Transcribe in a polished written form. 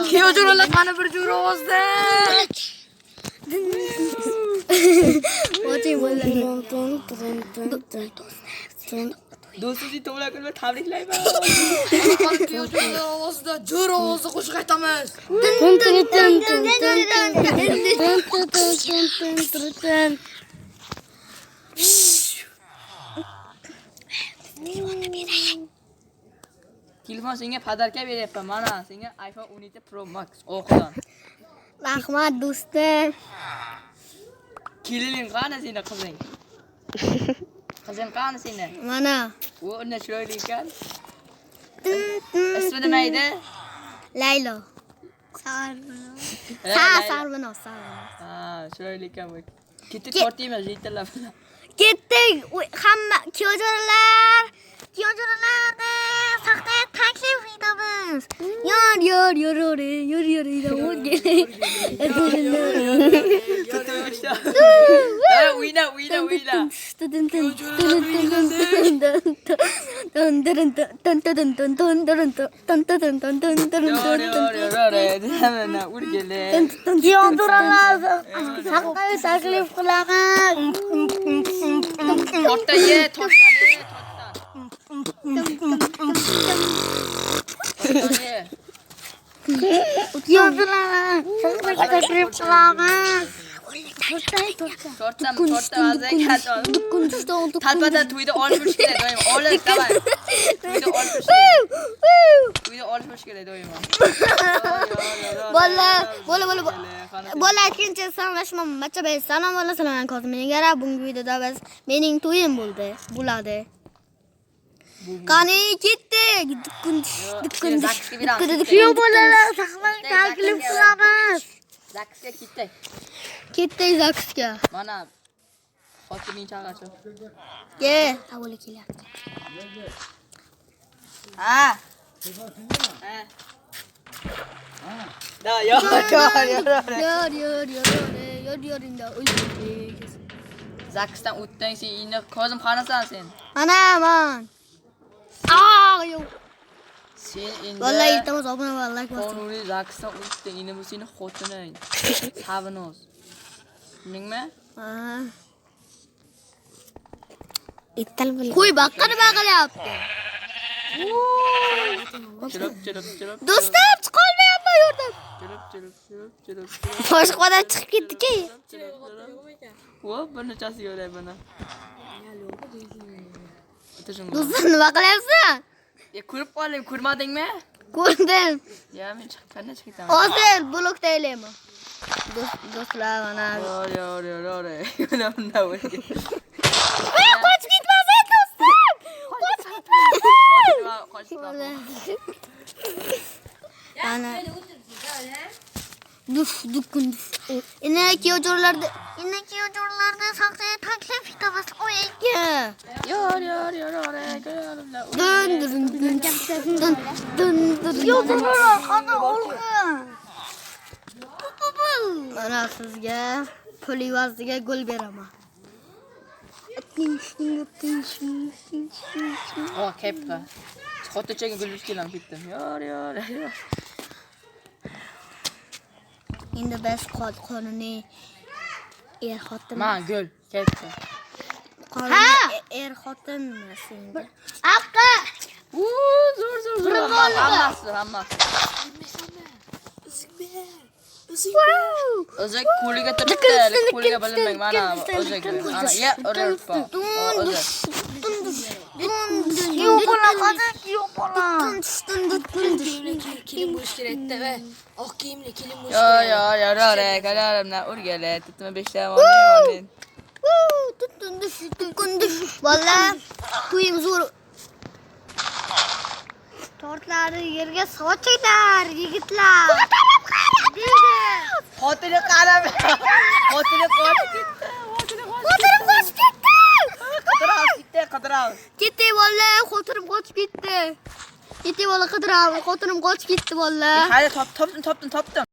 Kiyojo'lar bana bir jur ovozda. Do'stingizni to'g'ri qilib tabriklayman. Kiyojo'lar ovozda jur ovozda qo'shiq aytamiz. Telefon senga padarka beryapman. Mana senga iPhone 17 Pro Max o'qidan. Rahmat do'stim. Kelining qani seni qizing? Qizing qani seni? Mana. U unda chiroyli ekan. Ismi nima edi? Laylo. Sarvinoz. Ha, chiroyli ekan bu. Ketdik tortiymiz yetdilar. Ketdik. Hamma Kiyojo'larni saxta taklif etamiz. Yor. Uyna. Kiyojo'larni saxta taklif qilamiz. Torta ye, torta. Kiyojo'larni saxta taklif qilamiz. Torta azang talpada to'yda olmish kerak doim. Olib davay. To'yda olmish kerak doim. Bola ikkinchi salomlashma macha salom alaykum kozmeniga. Bungi videoda biz mening to'yim bo'ladi. Qani ketdik. Kiyojo'larni saxta taklif qilamiz. Zaksga ketdik. Ketdik Zaksga. Mana xotining chaqachi. Ke, avval kelyapti. Ha. Da, yor. Yorinda. Zaksdan o'tding sen, endi kozim qanasan sen? Ana man. Yo'q. Sen endi Vallahi iltimos obuna va like bosing. qonuniy Zaksdan o'tding, endi bu seni xotining. Savinoz. Bildingmi? Ittal bo'ling. Qo'y baqqa nima qilyapti? Chirib. Do'stim, chiqolmayapman yurdim. Chirib. Boshqa odam chiqib ketdi-ki. Vo, bir nechasi yo'lay bana. Do'stim, nima qilyapsan? Ko'rib qoling, ko'rmadingmi? Ko'rdim. Ya, men chiqqandan chiqaman. Hozir blokda elayman. Do'stlar mana. Yor. Mana bunda bo'ldi. Qochib ketmasin do'stim. Qochib Ana. Duf. Ina Kiyojo'larni saxta taklif etamiz qo'yingga. Yor. Dun. Kiyojo'lar qani olg'in. Mana sizga pul evaziga gol beraman. Kepka. Xotichaga gulib kelam ketdim. Yor. Endi biz qonuniy xotin. Ma gul, kepka. Qonuniy xotinmi senga? Aqqa. Zo'r. Hammasi. O'zak qo'liga turibdi, qo'liga bilinmang mana o'zak. Ana ya uribpa. O'zak. Yo'q bola. Kelim bo'lish kerak-da va oq kiyimli kelim bo'lish Yor. Kalarimdan urgala. Tutma 5 ta olmayman. Valla to'yim zo'r. Tortlarni yerga sochinglar, yigitlar. Xotini qarab. Xotini qochib ketdi. Qidiramiz. Ketdik vallahi, xotinim qochib ketdi. Ketdik vallahi qidiramiz, xotinim qochib ketdi vallahi. Hadi topdim.